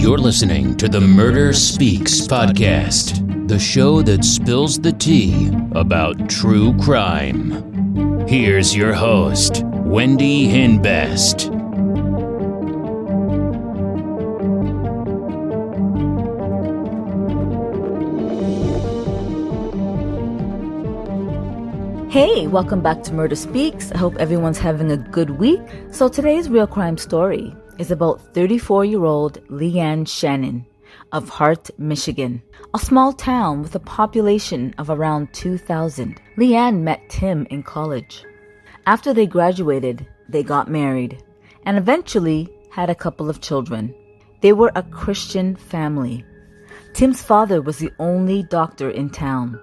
You're listening to the Murder Speaks podcast, the show that spills the tea about true crime. Here's your host, Wendy Hinbest. Hey, welcome back to Murder Speaks. I hope everyone's having a good week. So today's real crime story is about 34-year-old Lee-Ann Shannon of Hart, Michigan, a small town with a population of around 2,000. Lee-Ann met Tim in college. After they graduated, they got married and eventually had a couple of children. They were a Christian family. Tim's father was the only doctor in town,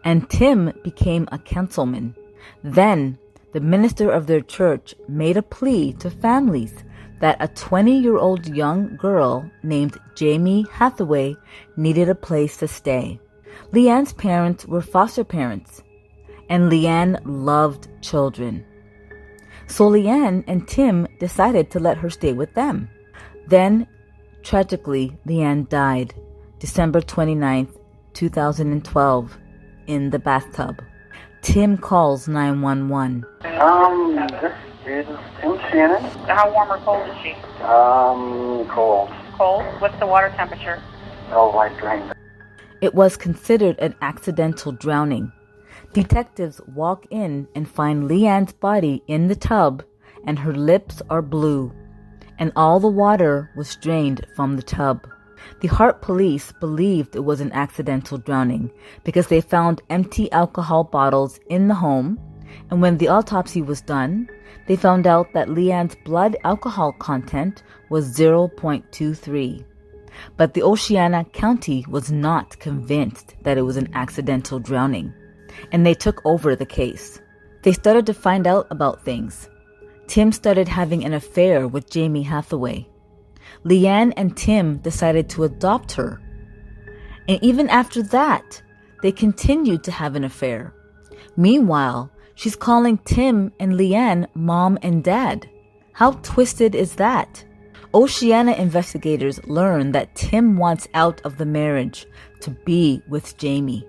and Tim became a councilman. Then, the minister of their church made a plea to families that a 20-year-old young girl named Jamie Hathaway needed a place to stay. Lee-Ann's parents were foster parents, and Lee-Ann loved children. So Lee-Ann and Tim decided to let her stay with them. Then, tragically, Lee-Ann died December 29th, 2012. In the bathtub. Tim calls 911. This is Tim Shannon. How warm or cold is she? Cold. Cold? What's the water temperature? Oh, I drained. It was considered an accidental drowning. Detectives walk in and find Lee-Ann's body in the tub, and her lips are blue, and all the water was drained from the tub. The Hart police believed it was an accidental drowning because they found empty alcohol bottles in the home, and when the autopsy was done, they found out that Lee-Ann's blood alcohol content was 0.23. But the Oceana County was not convinced that it was an accidental drowning, and they took over the case. They started to find out about things. Tim started having an affair with Jamie Hathaway. Lee-Ann and Tim decided to adopt her. And even after that, they continued to have an affair. Meanwhile, she's calling Tim and Lee-Ann mom and dad. How twisted is that? Oceana investigators learn that Tim wants out of the marriage to be with Jamie.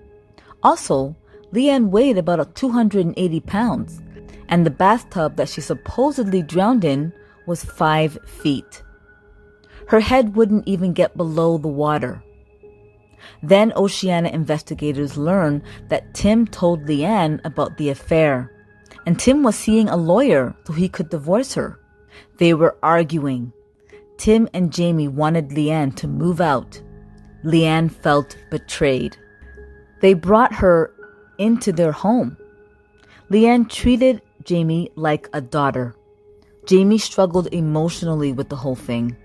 Also, Lee-Ann weighed about 280 pounds, and the bathtub that she supposedly drowned in was 5 feet. Her head wouldn't even get below the water. Then Oceana investigators learn that Tim told Lee-Ann about the affair, and Tim was seeing a lawyer so he could divorce her. They were arguing. Tim and Jamie wanted Lee-Ann to move out. Lee-Ann felt betrayed. They brought her into their home. Lee-Ann treated Jamie like a daughter. Jamie struggled emotionally with the whole thing.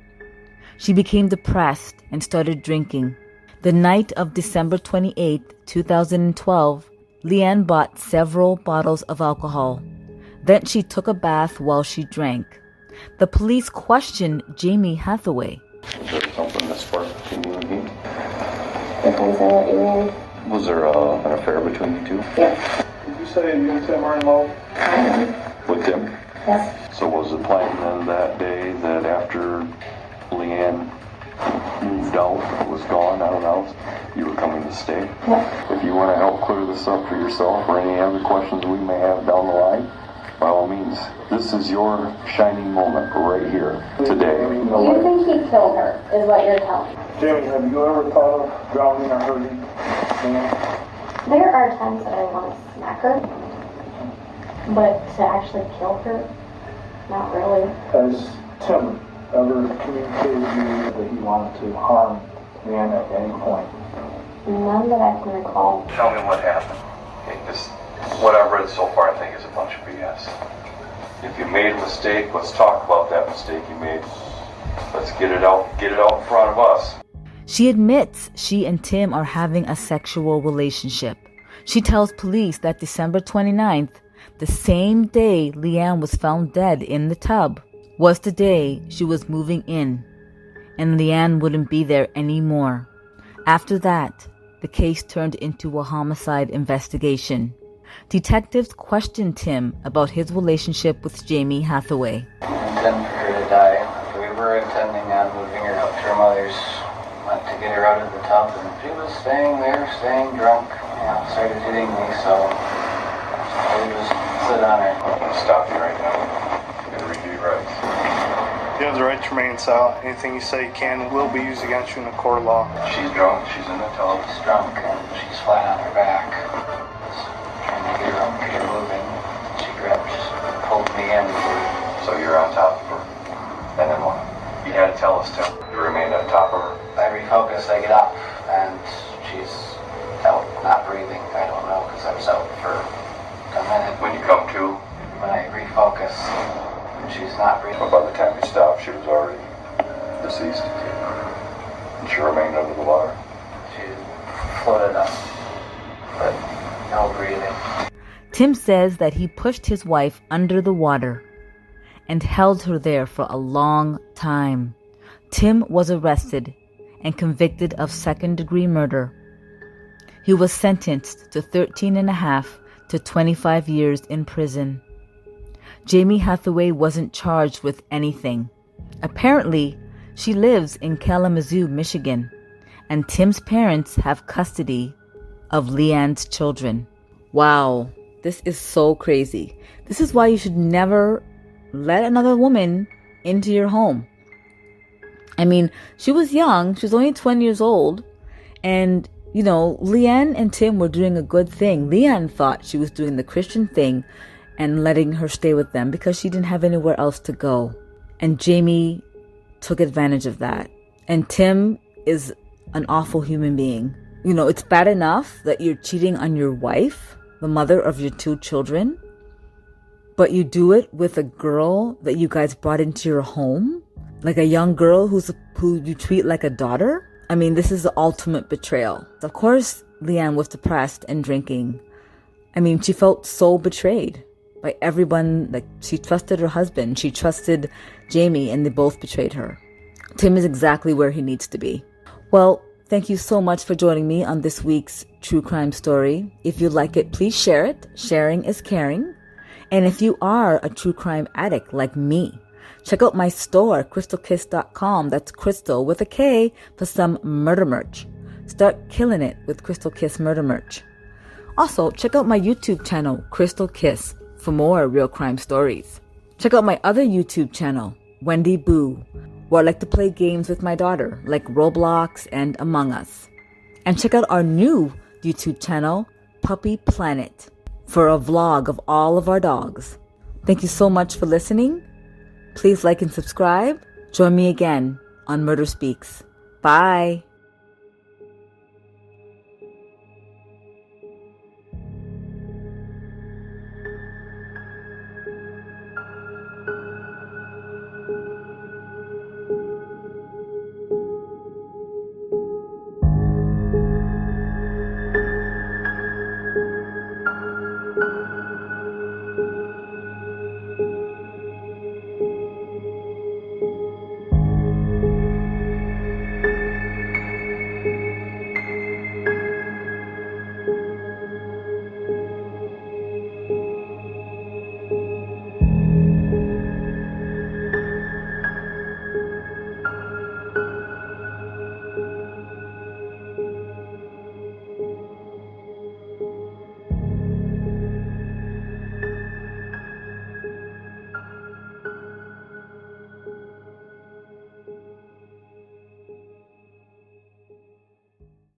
She became depressed and started drinking. The night of December 28, 2012, Lee-Ann bought several bottles of alcohol. Then she took a bath while she drank. The police questioned Jamie Hathaway. Was there something that sparked between you and him? Depends on what you mean. Was there an affair between you two? Yes. Did you say you and Tim are in love? With him? Yes. So was the plan then that day that after Lee-Ann moved out, was gone out of the house, you were coming to stay? Yep. If you want to help clear this up for yourself or any other questions we may have down the line, by all means, this is your shining moment right here today. You think he killed her, is what you're telling me. Jamie, have you ever thought of drowning or hurting? There are times that I want to smack her, but to actually kill her, not really. Has Tim ever communicated to you that he wanted to harm Lee-Ann at any point? None that I can recall. Tell me what happened. Okay, just what I've read so far, I think is a bunch of BS. If you made a mistake, let's talk about that mistake you made. Let's get it out in front of us. She admits she and Tim are having a sexual relationship. She tells police that December 29th, the same day Lee-Ann was found dead in the tub, was the day she was moving in, and Lee-Ann wouldn't be there anymore. After that, the case turned into a homicide investigation. Detectives questioned Tim about his relationship with Jamie Hathaway. Intend for her to die. We were intending on moving her up to her mothers went to get her out of the tub, and she was staying there, staying drunk, started hitting me, so I just sit on her. I'm going to stop you right now. I'm going to read you your rights. You have the right to remain silent. Anything you say can and will be used against you in a court of law. She's drunk. She's in the tub. She's drunk, and she's flat on her back. Just trying to get her up, get her moving. She just pulled me in. So you're on top of her. And then what? You had to tell us to. You remained on top of her. I refocus, I get up, and she's out, not breathing. I don't know, because I was out for a minute. When you come to, When I refocus, she's not breathing. but by the time you stopped, she was already deceased. And she remained under the water. She floated up, but no breathing. Tim says that he pushed his wife under the water and held her there for a long time. Tim was arrested and convicted of second-degree murder. He was sentenced to 13.5 to 25 years in prison. Jamie Hathaway wasn't charged with anything. Apparently, she lives in Kalamazoo, Michigan, and Tim's parents have custody of Lee-Ann's children. Wow, this is so crazy. This is why you should never let another woman into your home. I mean, she was young. She was only 20 years old. And, Lee-Ann and Tim were doing a good thing. Lee-Ann thought she was doing the Christian thing and letting her stay with them because she didn't have anywhere else to go. And Jamie took advantage of that. And Tim is an awful human being. It's bad enough that you're cheating on your wife, the mother of your 2 children, but you do it with a girl that you guys brought into your home? Like a young girl who you treat like a daughter? I mean, this is the ultimate betrayal. Of course, Lee-Ann was depressed and drinking. I mean, she felt so betrayed by everyone. Like, she trusted her husband, she trusted Jamie, and they both betrayed her. Tim is exactly where he needs to be. Well, thank you so much for joining me on this week's true crime story. If you like it, please share it. Sharing is caring. And if you are a true crime addict like me, check out my store, crystalkiss.com. That's Crystal with a K for some murder merch. Start killing it with Crystal Kiss murder merch. Also, check out my YouTube channel, Crystal Kiss, for more real crime stories. Check out my other YouTube channel, Wendy Boo, where I like to play games with my daughter, like Roblox and Among Us. And check out our new YouTube channel, Puppy Planet, for a vlog of all of our dogs. Thank you so much for listening. Please like and subscribe. Join me again on Murder Speaks. Bye.